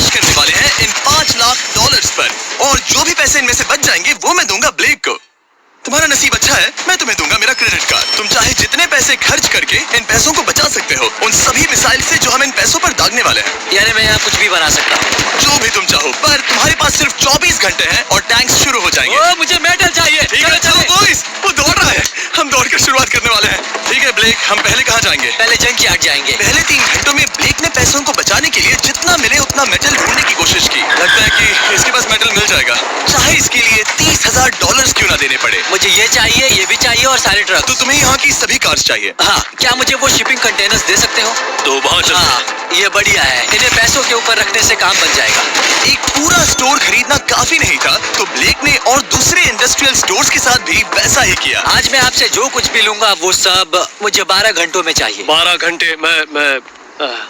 खर्च करने वाले हैं इन $5 लाख पर, और जो भी पैसे इनमें से बच जाएंगे वो मैं दूंगा ब्लेक को। तुम्हारा नसीब अच्छा है, मैं तुम्हें दूंगा मेरा क्रेडिट कार्ड। तुम चाहे जितने पैसे खर्च करके इन पैसों को बचा सकते हो, उन सभी मिसाइल से जो हम इन पैसों पर दागने वाले हैं। यानी मैं यहाँ कुछ भी बना सकता हूँ? जो भी तुम चाहो, पर तुम्हारे पास सिर्फ 24 घंटे हैं और टैंक्स शुरू हो जाएंगे। ओ, मुझे मेडल चाहिए। ठीक है, चलो बॉयज, वो दौड़ रहा है, हम दौड़कर शुरुआत करने वाले हैं। ठीक है ब्लेक, हम पहले कहाँ जाएंगे? पहले जंक यार्ड जाएंगे। पहले 3 घंटों में ब्लेक ने पैसों को बचाने के लिए जितना मिले उतना मेटल ढूंढने की कोशिश की। लगता है कि इसके पास मेटल मिल जाएगा, चाहे इसके लिए $30,000 क्यों ना देने पड़े। मुझे ये चाहिए, ये भी चाहिए और सारे ट्रक। तो तुम्हें यहाँ की सभी कार्स चाहिए? हाँ, क्या मुझे वो शिपिंग कंटेनर्स दे सकते हो? तो बहुत हाँ, ये बढ़िया है, इन्हें पैसों के ऊपर रखने से काम बन जाएगा। एक पूरा स्टोर खरीदना काफी नहीं था, तो ब्लेक ने और दूसरे इंडस्ट्रियल स्टोर्स के साथ भी वैसा ही किया। आज मैं आपसे जो कुछ भी लूंगा वो सब मुझे 12 घंटों में चाहिए। 12 घंटे? मैं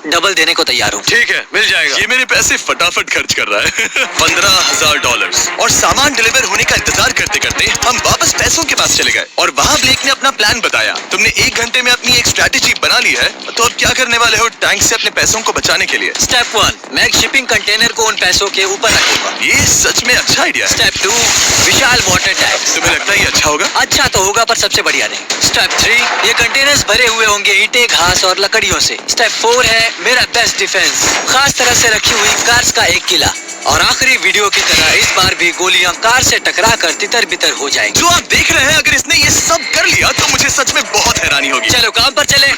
डबल देने को तैयार हूँ। ठीक है, मिल जाएगा। ये मेरे पैसे फटाफट खर्च कर रहा है। $15,000। और सामान डिलीवर होने का इंतजार करते करते हम वापस पैसों के पास चले गए और वहाँ ब्लेक ने अपना प्लान बताया। तुमने 1 घंटे में अपनी एक स्ट्रैटेजी बना ली है, तो अब क्या करने वाले हो टैंक से अपने पैसों को बचाने के लिए? स्टेप 1, मैं एक शिपिंग कंटेनर को उन पैसों के ऊपर रखूंगा। ये सच में अच्छा आइडिया है। स्टेप 2, विशाल वाटर टैंक। तुम्हें लगता है ये अच्छा होगा? अच्छा तो होगा, पर सबसे बढ़िया नहीं। स्टेप 3, ये कंटेनर्स भरे हुए होंगे ईंटें, घास और लकड़ियों से। स्टेप 4 है मेरा बेस्ट डिफेंस, खास तरह से रखी हुई कार्स का एक किला। और आखिरी वीडियो की तरह इस बार भी गोलियां कार से टकरा कर तितर बितर हो जाएंगी। जो आप देख रहे हैं, अगर इसने ये सब कर लिया तो मुझे सच में बहुत हैरानी होगी। चलो काम पर चले।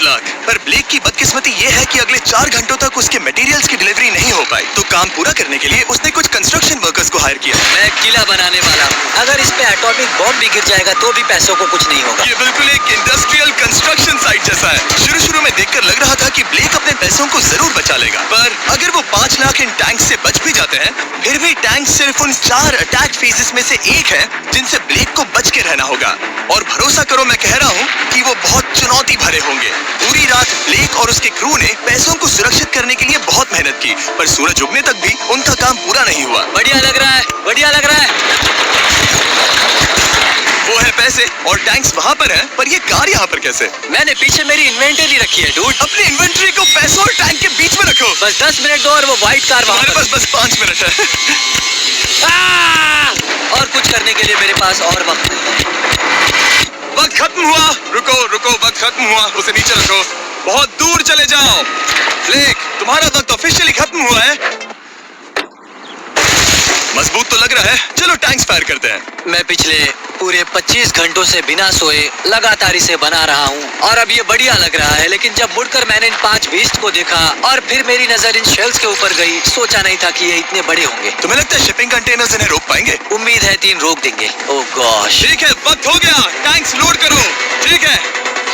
पर ब्लेक की बदकिस्मती ये है कि अगले 4 घंटों तक उसके मटेरियल्स की डिलीवरी नहीं हो पाई, तो काम पूरा करने के लिए उसने कुछ कंस्ट्रक्शन वर्कर्स को हायर किया। मैं एक किला बनाने वाला हूँ, अगर इस पे एटॉमिक बॉम्ब भी गिर जाएगा तो भी पैसों को कुछ नहीं होगा। ये बिल्कुल एक इंडस्ट्रियल कंस्ट्रक्शन साइट जैसा है। शुरू में देखकर लग रहा था कि ब्लेक अपने पैसों को जरूर बचा लेगा, पर अगर वो 5 लाख इन टैंक से बच भी जाते हैं, फिर भी टैंक सिर्फ उन 4 अटैक फेजेस में से एक है जिनसे ब्लेक को बच के रहना होगा। और भरोसा करो, मैं कह रहा हूँ कि वो बहुत चुनौती भरे होंगे। पूरी रात ब्लेक और उसके क्रू ने पैसों को सुरक्षित करने के लिए बहुत मेहनत की, पर सूरज उगने तक भी उनका काम पूरा नहीं हुआ। बढ़िया लग रहा है, बढ़िया लग रहा है। वो है पैसे और टैंक्स वहाँ पर हैं, पर ये कार यहाँ पर कैसे? मैंने पीछे मेरी इन्वेंटरी रखी है डूड। अपनी इन्वेंटरी को पैसों और टैंक के बीच में रखो। बस 10 मिनट दो और वो व्हाइट कार वहाँ हमारे पास बस 5 मिनट है। और कुछ करने के लिए मेरे पास और वक्त नहीं है। वक्त खत्म हुआ। रुको रुको, वक्त खत्म हुआ, उसे नीचे रखो, बहुत दूर चले जाओ। ब्लेक, तुम्हारा वक्त ऑफिशियली खत्म हुआ है। मजबूत तो लग रहा है, चलो टैंक्स फायर करते हैं। मैं पिछले पूरे 25 घंटों से बिना सोए लगातार इसे बना रहा हूँ और अब ये बढ़िया लग रहा है, लेकिन जब मुड़कर मैंने इन 5 बीस्ट को देखा और फिर मेरी नजर इन शेल्स के ऊपर गई, सोचा नहीं था कि ये इतने बड़े होंगे। तुम्हें लगता है शिपिंग कंटेनर्स इन्हें रोक पाएंगे? उम्मीद है 3 रोक देंगे। ओह गॉश। ठीक है, वक्त हो गया, टैंक्स लोड करो। ठीक है,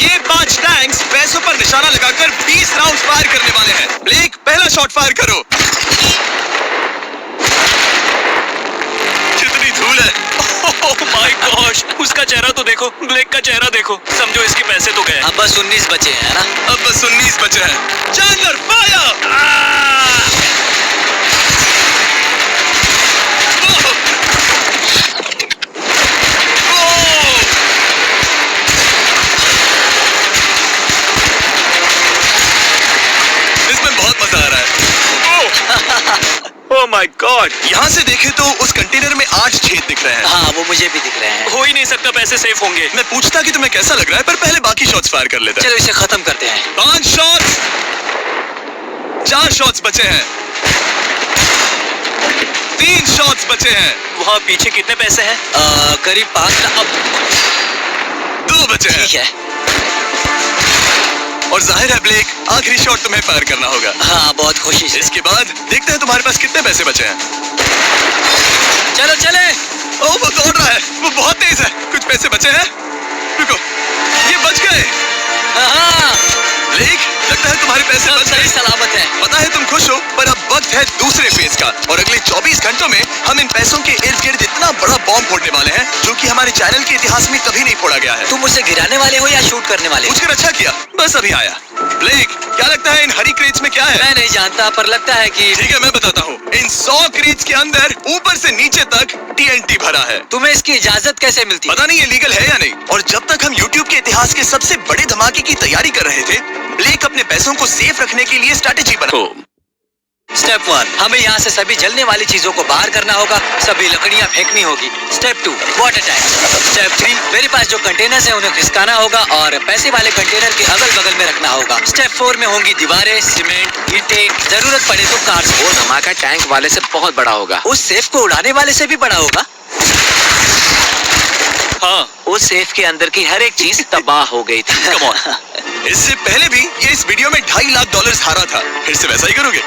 ये 5 टैंक्स पैसों पर निशाना लगाकर 20 राउंड फायर करने वाले हैं। ब्लेक, पहला शॉट फायर करो। कितनी धूल है। ओह माय गॉश, उसका चेहरा तो देखो, ब्लेक का चेहरा देखो। समझो इसके पैसे तो गए। अब बस 19 बचे हैं ना? अब बस 19 बचे हैं। Chandler fire. इसमें बहुत मजा आ रहा है। ओह माय गॉड, यहाँ से देखे तो उस कंटेनर में 8 छेद दिख रहे हैं। हाँ, वो मुझे भी दिख रहे हैं। हो ही नहीं सकता, पैसे सेफ होंगे। मैं पूछता कि तुम्हें कैसा लग रहा है, पर पहले बाकी शॉट्स फायर कर लेते हैं। चलो इसे खत्म करते हैं। 5 शॉट्स, 4 शॉट्स बचे हैं, 3 शॉट्स बचे हैं। वहाँ पीछे कितने पैसे हैं? करीब 5 लाख। 2 बचे हैं। ठीक है। और जाहिर है ब्लेक, आखिरी शॉट तुम्हें फायर करना होगा। हाँ, बहुत खुशी से। इसके बाद देखते हैं तुम्हारे पास कितने पैसे बचे हैं। चलो चले। ओह, वो दौड़ रहा है, वो बहुत तेज है। कुछ पैसे बचे हैं। रुको, ये बच गए। हाँ, ब्लेक, लगता है तुम्हारे पैसे बच गए। सही सलामत है। पता है तुम खुश हो, पर अब वक्त है दूसरे फेज का, और अगले 24 घंटों में हम इन पैसों के इर्द गिर्द इतना बड़ा बॉम्ब फोड़ने वाले हैं जो कि हमारे चैनल के इतिहास में कभी नहीं फोड़ा गया है। तुम उसे गिराने वाले हो या शूट करने वाले हो? मुझे अच्छा किया, बस अभी आया। ब्लेक, क्या लगता है इन हरी क्रेट्स में क्या है? मैं नहीं जानता, पर लगता है कि ठीक है, मैं बताता हूँ। इन 100 क्रेट्स के अंदर ऊपर से नीचे तक TNT भरा है। तुम्हें इसकी इजाजत कैसे मिलती? पता नहीं ये लीगल है या नहीं। और जब तक हम YouTube के इतिहास के सबसे बड़े धमाके की तैयारी कर रहे थे, ब्लेक अपने पैसों को सेफ रखने के लिए स्ट्रैटेजी बना। स्टेप 1, हमें यहाँ से सभी जलने वाली चीजों को बाहर करना होगा, सभी लकड़ियाँ फेंकनी होगी। Step 2, water tank. स्टेप 3, मेरे पास जो कंटेनर्स हैं उन्हें खिसकाना होगा और पैसे वाले कंटेनर के अगल बगल में रखना होगा। स्टेप 4 में होंगी दीवारें, सीमेंट, ईंटें, जरूरत पड़े तो कार्स। वो धमाका टैंक वाले से बहुत बड़ा होगा। उस सेफ को उड़ाने वाले से भी बड़ा होगा। हाँ, उस सेफ के अंदर की हर एक चीज तबाह हो गई थी। Come on. इससे पहले भी ये इस वीडियो में $2.5 लाख हारा था, फिर से वैसा ही करोगे?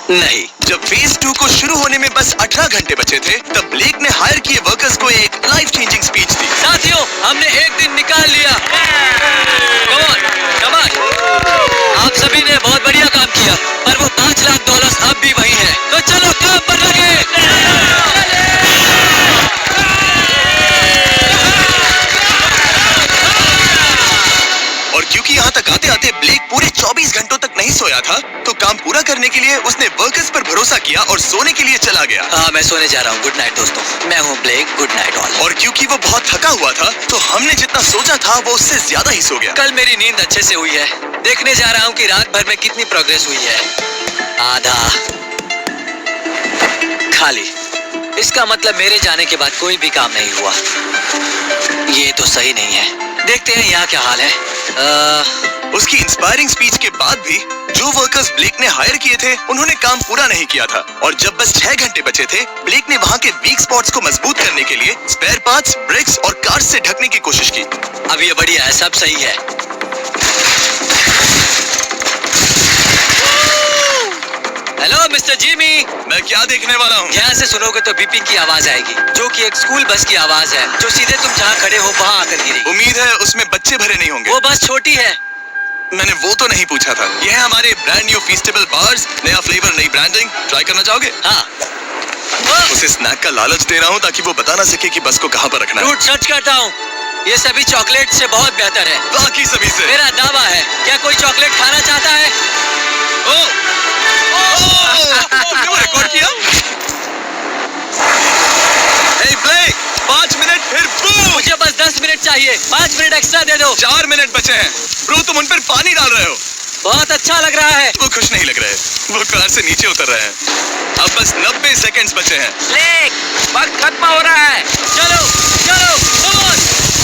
नहीं। जब फेज 2 को शुरू होने में बस 18 घंटे बचे थे, तब ब्लेक ने हायर किए वर्कर्स को एक लाइफ चेंजिंग स्पीच दी। साथियों, हमने एक दिन निकाल लिया। Come on, शाबाश। आप सभी ने बहुत बढ़िया काम किया, पर वो $5 लाख अब भी वही है। तो चलो काम पर लगे। और क्योंकि यहाँ तक आते आते ब्लेक पूरे 24 घंटों तक नहीं सोया था, तो काम पूरा करने के लिए उसने वर्कर्स पर भरोसा किया और सोने के लिए चला गया। हाँ, मैं सोने जा रहा हूँ। गुड नाइट दोस्तों। मैं हूँ ब्लेक। Good night all. और क्योंकि वो बहुत थका हुआ था, तो हमने जितना सोचा था वो उससे ज्यादा ही सो गया। कल मेरी नींद अच्छे से हुई है। देखने जा रहा हूँ कि रात भर में कितनी प्रोग्रेस हुई है। आधा खाली। इसका मतलब मेरे जाने के बाद कोई भी काम नहीं हुआ। ये तो सही नहीं है। देखते हैं यहाँ क्या हाल है। उसकी इंस्पायरिंग स्पीच के बाद भी जो वर्कर्स ब्लेक ने हायर किए थे, उन्होंने काम पूरा नहीं किया था। और जब बस 6 घंटे बचे थे, ब्लेक ने वहाँ के वीक स्पॉट्स को मजबूत करने के लिए स्पेयर पार्ट्स, ब्रिक्स और कार्स से ढकने की कोशिश की। अब ये बढ़िया है, सब सही है। Hello mister Jimmy. मैं क्या देखने वाला हूँ? यहाँ से सुनोगे तो बीपिंग की आवाज आएगी, जो कि एक स्कूल बस की आवाज है, जो सीधे तुम जहाँ खड़े हो वहाँ आकर गिरेगी। उम्मीद है उसमें बच्चे भरे नहीं होंगे। वो बस छोटी है। मैंने वो तो नहीं पूछा था। ये है हमारे ब्रांड न्यू फीस्टेबल बार्स, नया फ्लेवर, नई ब्रांडिंग। ट्राई करना चाहोगे? हाँ। उसे स्नैक का लालच दे रहा हूँ ताकि वो बता ना सके कि बस को कहाँ पर रखना है। झूठ सच करता हूँ, ये सभी चॉकलेट से बहुत बेहतर है। बाकी सभी से। मेरा दावा है। क्या कोई चॉकलेट खाना चाहता है? तुमने वो रिकॉर्ड किया? Hey ब्लेक, 5 मिनट फिर बूम। मुझे बस 10 मिनट चाहिए। 5 मिनट एक्स्ट्रा दे दो। 4 मिनट बचे हैं। ब्रो, तुम उन पर पानी डाल रहे हो। बहुत अच्छा लग रहा है। वो खुश नहीं लग रहे हैं। वो कार से नीचे उतर रहे हैं। अब बस 90 सेकंड्स बचे हैं। ब्लेक, वक्त खत्म हो रहा है। चलो चलो, come on,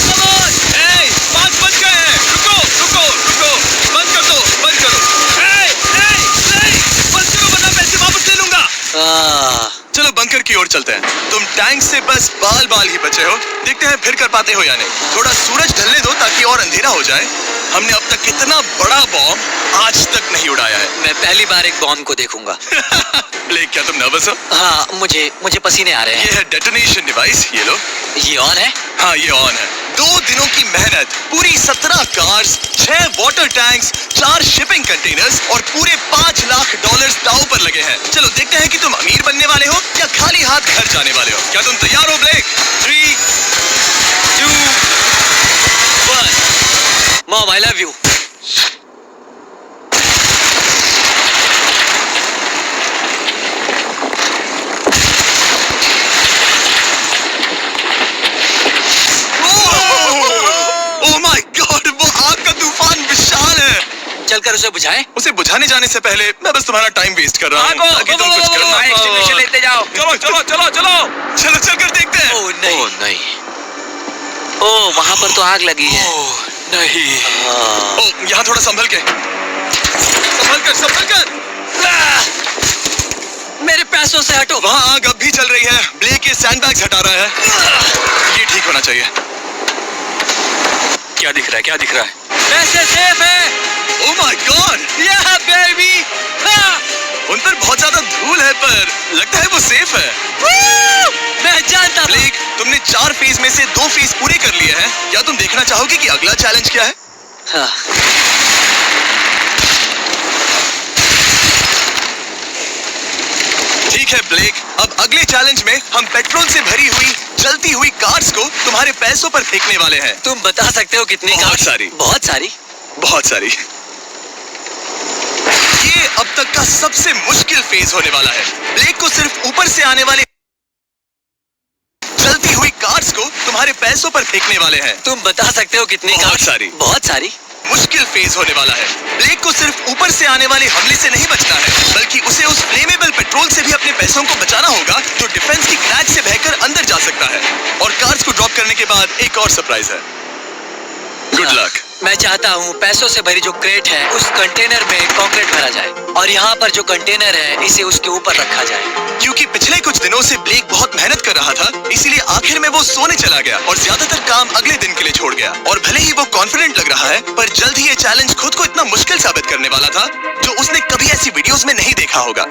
come on। Hey, 5 बज गए हैं। रुको रुको रुको, बंद कर दो, बंद करो। Hey, hey, hey, बंद करो वरना पैसे वापस ले लूंगा। चलो बंकर की ओर चलते हैं। तुम टैंक से बस बाल ही बचे हो। देखते हैं फिर कर पाते हो या नहीं। थोड़ा सूरज ढलने दो ताकि और अंधेरा हो जाए। हमने अब तक कितना बड़ा बॉम्ब आज तक नहीं उड़ाया है। मैं पहली बार एक बॉम्ब को देखूंगा। ब्लेक, क्या तुम नर्वस हो? हाँ, मुझे पसीने आ रहे हैं। ये है डेटोनेशन डिवाइस, ये लो। ये ऑन है? हाँ, ये ऑन है। 2 दिनों की मेहनत, पूरी 17 cars, 6 water tanks, 4 shipping containers और पूरे $5 लाख दांव पर लगे हैं। चलो देखते हैं कि तुम अमीर बनने वाले हो या खाली हाथ घर जाने वाले हो। क्या तुम तैयार हो Blake? 3, 2, 1। Mom, I love you। Oh my god, वो आग का तूफान विशाल है। चलकर उसे बुझाएं। उसे बुझाने जाने से पहले मैं बस तुम्हारा टाइम वेस्ट कर रहा हूँ ताकि तुम कुछ कर ना एक्सटिंग्विशर पाओ। लेते जाओ। चलो चलो चलो चलो, चलो चलकर देखते हैं। ओह नहीं। ओह नहीं। ओह, वहाँ पर तो आग लगी है। ओह नहीं। ओ, यहाँ थोड़ा संभल के, संभल कर। मेरे पैसों से हटो। वहाँ आग अब भी चल रही है। ब्लेक ये सैंडबैग्स हटा रहा है। ये ठीक होना चाहिए। क्या दिख रहा है? पैसे सेफ है। ओह माय गॉड, Yeah, baby। उन पर बहुत ज्यादा धूल है, पर लगता है वो सेफ है। मैं जानता था। ब्लेक, तुमने 4 फेज में से 2 फेज पूरे कर लिए हैं। क्या तुम देखना चाहोगे कि अगला चैलेंज क्या है? हाँ। ठीक है ब्लेक, अब अगले चैलेंज में हम पेट्रोल से भरी हुई जलती हुई कार्स को तुम्हारे पैसों पर फेंकने वाले हैं। तुम बता सकते हो कितनी बहुत कार्स? सारी। बहुत सारी। बहुत सारी। ये अब तक का सबसे मुश्किल फेज होने वाला है। ब्लेक को सिर्फ ऊपर से आने वाले जलती हुई कार्स को तुम्हारे पैसों पर फेंकने वाले हैं। तुम बता सकते हो कितनी बहुत कार्स? सारी। बहुत सारी। मुश्किल फेज होने वाला है। ब्लेक को सिर्फ ऊपर से आने वाले हमले से नहीं बचना है, बल्कि उसे उस फ्लेमेबल पेट्रोल से भी अपने पैसों को बचाना होगा जो डिफेंस की क्रैक से बहकर अंदर जा सकता है। और कार्स को ड्रॉप करने के बाद एक और सरप्राइज है। Good luck. मैं चाहता हूँ पैसों से भरी जो क्रेट है उस कंटेनर में कंक्रीट भरा जाए और यहाँ पर जो कंटेनर है इसे उसके ऊपर रखा जाए। क्योंकि पिछले कुछ दिनों से ब्लेक बहुत मेहनत कर रहा था, इसीलिए आखिर में वो सोने चला गया और ज्यादातर काम अगले दिन के लिए छोड़ गया। और भले ही वो कॉन्फिडेंट लग रहा है, पर जल्द ही ये चैलेंज खुद को इतना मुश्किल साबित करने वाला था जो उसने कभी ऐसी वीडियोस में नहीं देखा होगा।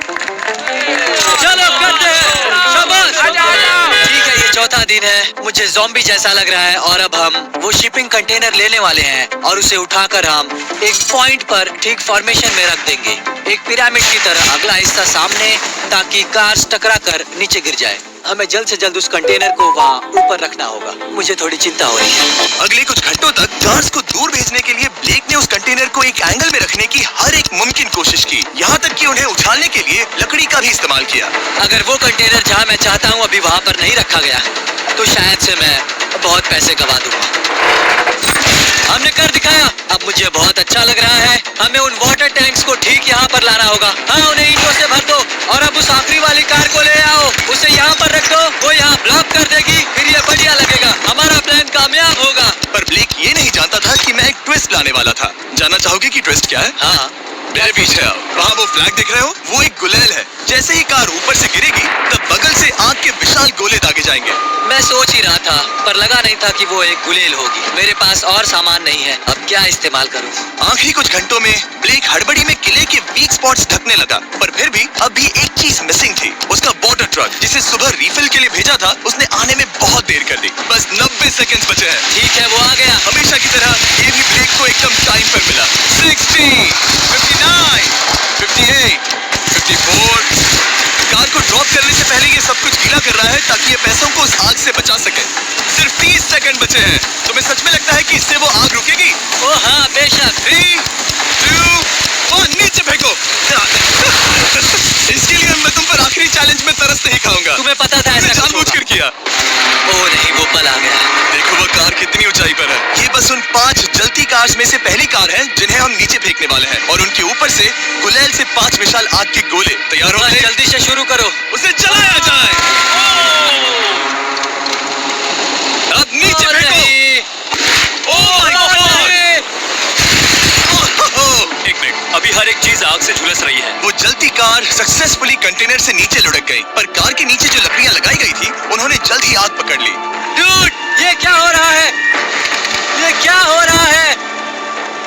चलो करते हैं, शाबाश। ठीक है, ये चौथा दिन है। मुझे ज़ॉम्बी जैसा लग रहा है और अब हम वो शिपिंग कंटेनर लेने वाले हैं और उसे उठाकर हम एक पॉइंट पर ठीक फॉर्मेशन में रख देंगे, एक पिरामिड की तरह। अगला हिस्सा सामने, ताकि कार्स टकरा कर नीचे गिर जाए। हमें जल्द से जल्द उस कंटेनर को वहाँ ऊपर रखना होगा। मुझे थोड़ी चिंता हो रही है। अगले कुछ घंटों तक कार्स को दूर भेजने के लिए ब्लेक ने उस कंटेनर को एक एंगल में रखने की हर एक मुमकिन कोशिश की, यहाँ तक कि उन्हें उछालने के लिए लकड़ी का भी इस्तेमाल किया। अगर वो कंटेनर जहाँ मैं चाहता हूँ अभी वहाँ पर नहीं रखा गया तो शायद से मैं बहुत पैसे गवा दूंगा। हमने कर दिखाया, अब मुझे बहुत अच्छा लग रहा है। हमें उन वाटर टैंक्स को ठीक यहाँ पर लाना होगा। हाँ, उन्हें ईंटों से भर दो और अब उस आखिरी वाली कार को ले आओ, उसे यहाँ पर रख दो। वो यहाँ ब्लॉक कर देगी, फिर ये बढ़िया लगेगा। हमारा प्लान कामयाब होगा। पर ब्लेक ये नहीं जानता था कि मैं एक ट्विस्ट लाने वाला था। जानना चाहोगे कि ट्विस्ट क्या है? हाँ, मेरे पीछे आओ। वहाँ वो फ्लैग दिख रहे हो, वो एक गुलेल है। जैसे ही कार ऊपर से गिरेगी तब बगल से आग के विशाल गोले दागे जाएंगे। मैं सोच ही रहा था, पर लगा नहीं था कि वो एक गुलेल होगी। मेरे पास और सामान नहीं है, अब क्या इस्तेमाल करूं? आखिरी कुछ घंटों में ब्लेक हड़बड़ी में किले के वीक स्पॉट्स ढकने लगा, पर फिर भी अभी एक चीज मिसिंग थी। उसका वाटर ट्रक, जिसे सुबह रिफिल के लिए भेजा था, उसने आने में बहुत देर कर दी। बस 90 सेकंड्स बचे हैं। ठीक है, वो आ गया। हमेशा की तरह ये भी ब्लेक को एकदम टाइम पर मिला। 60, 59, 58, 54। कार को ड्रॉप करने से पहले ये सब कुछ गीला कर रहा है ताकि ये पैसों को उस आग से बचा सके। सिर्फ 30 सेकंड बचे हैं। तुम्हें सच में लगता है कि इससे वो आग रुकेगी? ओ हाँ, बेशक। 3, 2, 1, नीचे फेंको। इसके लिए मैं तुम पर आखिरी चैलेंज में तरस नहीं खाऊंगा। तुम्हें पता था ऐसा कुछ जानबूझकर किया। ओ नहीं, वो पल आ गया। देखो वो कार कितनी ऊंचाई पर है। ये बस उन 5 जलती कार्स में से पहली कार है जिन्हें हम नीचे फेंकने वाले हैं, और उनके ऊपर से गुलेल से 5 विशाल आग के गोले। तैयार हो? बस जल्दी से शुरू करो। उसे चलाया जाए। अब नीचे ओ फेंको। नहीं। ओह माय गॉड। एक मिनट, अभी हर एक चीज आग से झुलस रही है। वो जलती कार सक्सेसफुली कंटेनर से नीचे लुढ़क गई, पर कार के नीचे जो लकड़ियां लगाई गई थी उन्होंने जल्द ही आग पकड़ ली। डूड, ये क्या हो रहा है? ये क्या हो रहा है?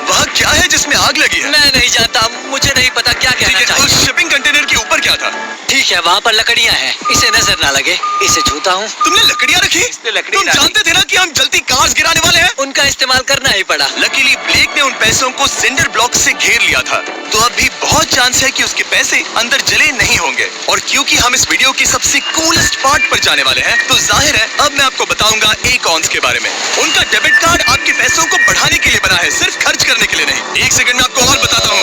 वहाँ क्या है जिसमें आग लगी है? मैं नहीं जानता, मुझे नहीं पता क्या ठीक कहना है, चाहिए। उस शिपिंग कंटेनर के ऊपर क्या था? ठीक है, वहाँ पर लकड़ियाँ हैं, इसे नजर ना लगे। इसे छूता हूँ। तुमने लकड़ियां रखी? लकड़ी तुम डाली। जानते थे ना कि हम जलती कार्स गिराने वाले हैं? उनका इस्तेमाल करना ही पड़ा। लकीली ब्लेक ने उन पैसों को सिंडर ब्लॉक से घेर लिया था, तो अब भी बहुत चांस है कि उसके पैसे अंदर जले नहीं होंगे। और क्योंकि हम इस वीडियो की सबसे कूलेस्ट पार्ट पर जाने वाले हैं, तो जाहिर है अब मैं आपको बताऊंगा एकॉन्स के बारे में। उनका डेबिट कार्ड आपके पैसों को बढ़ाने के लिए बना है, सिर्फ खर्च करने के लिए नहीं। एक सेकंड में आपको और बताता हूँ।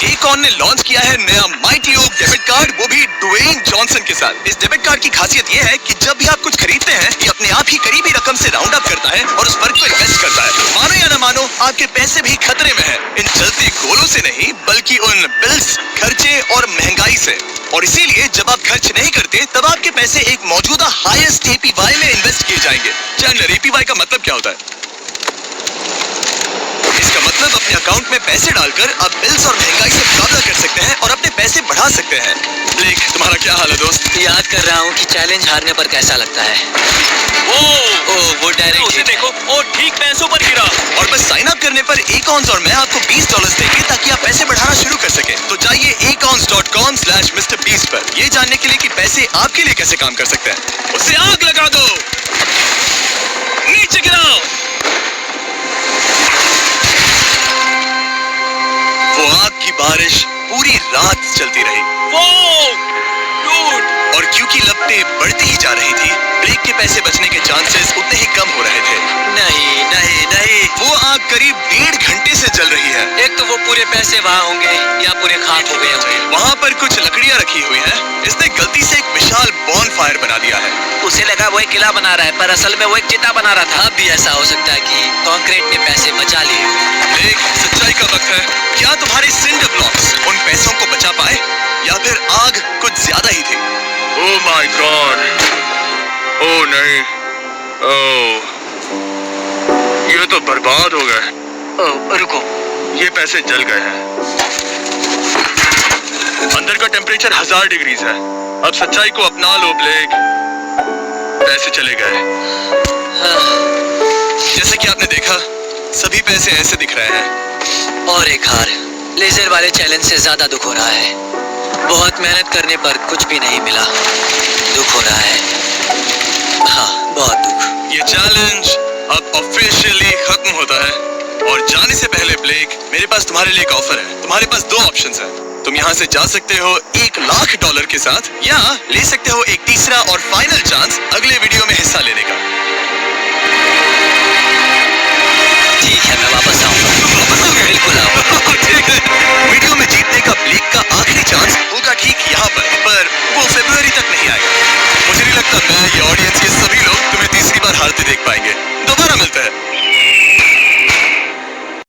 एकॉन ने लॉन्च किया है नया माइटी ओक डेबिट कार्ड, वो भी ड्वेन जॉनसन के साथ। इस डेबिट कार्ड की खासियत ये है कि जब भी आप कुछ खरीदते हैं, ये अपने आप ही करीबी रकम से राउंड अप करता है और उस फर्क को इन्वेस्ट करता है। मानो या ना मानो, आपके पैसे भी खतरे में हैं, इन जलते गोलों से नहीं, बल्कि उन बिल्स, खर्चे और महंगाई से। और इसीलिए जब आप खर्च नहीं करते, तब आपके पैसे एक मौजूदा हाईएस्ट APY में इन्वेस्ट किए जाएंगे। चैंडलर, APY का मतलब क्या होता है? इसका मतलब अपने अकाउंट में पैसे डालकर आप बिल्स और महंगाई से मुकाबला कर सकते हैं और अपने पैसे बढ़ा सकते हैं। ब्लेक, तुम्हारा क्या हाल है दोस्त? याद कर रहा हूँ कि चैलेंज हारने पर कैसा लगता है। वो डायरेक्ट उसे देखो, वो ठीक पैसों पर गिरा। और बस साइन अप करने पर एकॉन्स और मैं आपको $20 देंगे ताकि आप पैसे बढ़ाना शुरू कर सकें। तो जाइए acons.com/MrBeast पर ये जानने के लिए कि पैसे आपके लिए कैसे काम कर सकते हैं। उसे आग लगा दो, नीचे गिराओ। वो आग की बारिश पूरी रात चलती रही। और क्योंकि लपटें बढ़ती ही जा रही थी, ब्लेक के पैसे बचने के चांसेस उतने ही कम हो रहे थे। नहीं नहीं नहीं। वो आग करीब 1.5 घंटे से चल रही है। एक तो वो पूरे पैसे वहाँ होंगे या पूरे खाक हो गए होंगे। वहाँ पर कुछ लकड़ियाँ रखी हुई हैं। इसने गलती से एक विशाल बॉनफायर बना दिया है। उसे लगा वो एक किला बना रहा है, पर असल में वो एक चिता बना रहा था। अब भी ऐसा हो सकता है कि कंक्रीट ने पैसे बचा लिए। एक सच्चाई का वक्त है। क्या तुम्हारे सिंडर ब्लॉक्स उन पैसों को बचा पाए या फिर आग कुछ ज्यादा ही थी? ओह माय गॉड, ओह नहीं, ओह ये तो बर्बाद हो गए। ओह रुको, ये पैसे जल गए हैं। अंदर का टेम्परेचर 1000 डिग्रीज है। अब सच्चाई को अपना लो ब्लेक, पैसे चले गए। जैसे कि आपने देखा, सभी पैसे ऐसे दिख रहे हैं। और एक हार। लेजर वाले चैलेंज से ज्यादा दुख हो रहा है। बहुत मेहनत करने पर कुछ भी नहीं मिला। दुख हो रहा है, हाँ बहुत दुख। ये चैलेंज अब ऑफिशियली खत्म होता है और जाने से पहले ब्लेक, मेरे पास तुम्हारे लिए एक ऑफर है। तुम्हारे पास दो ऑप्शंस हैं। तुम यहाँ से जा सकते हो $1,00,000 के साथ, या ले सकते हो एक तीसरा और फाइनल चांस अगले वीडियो में हिस्सा लेने का। ठीक है, मैं वापस आऊंगा। वापस आओगे? बिल्कुल आऊंगा। ठीक है। वीडियो में जीतने का ब्लेक का आखिरी चांस होगा ठीक यहाँ पर वो फरवरी तक नहीं आएगा। मुझे नहीं लगता मैं, ये ऑडियंस, ये सभी लोग तुम्हें तीसरी बार हारते देख पाएंगे। दोबारा मिलते हैं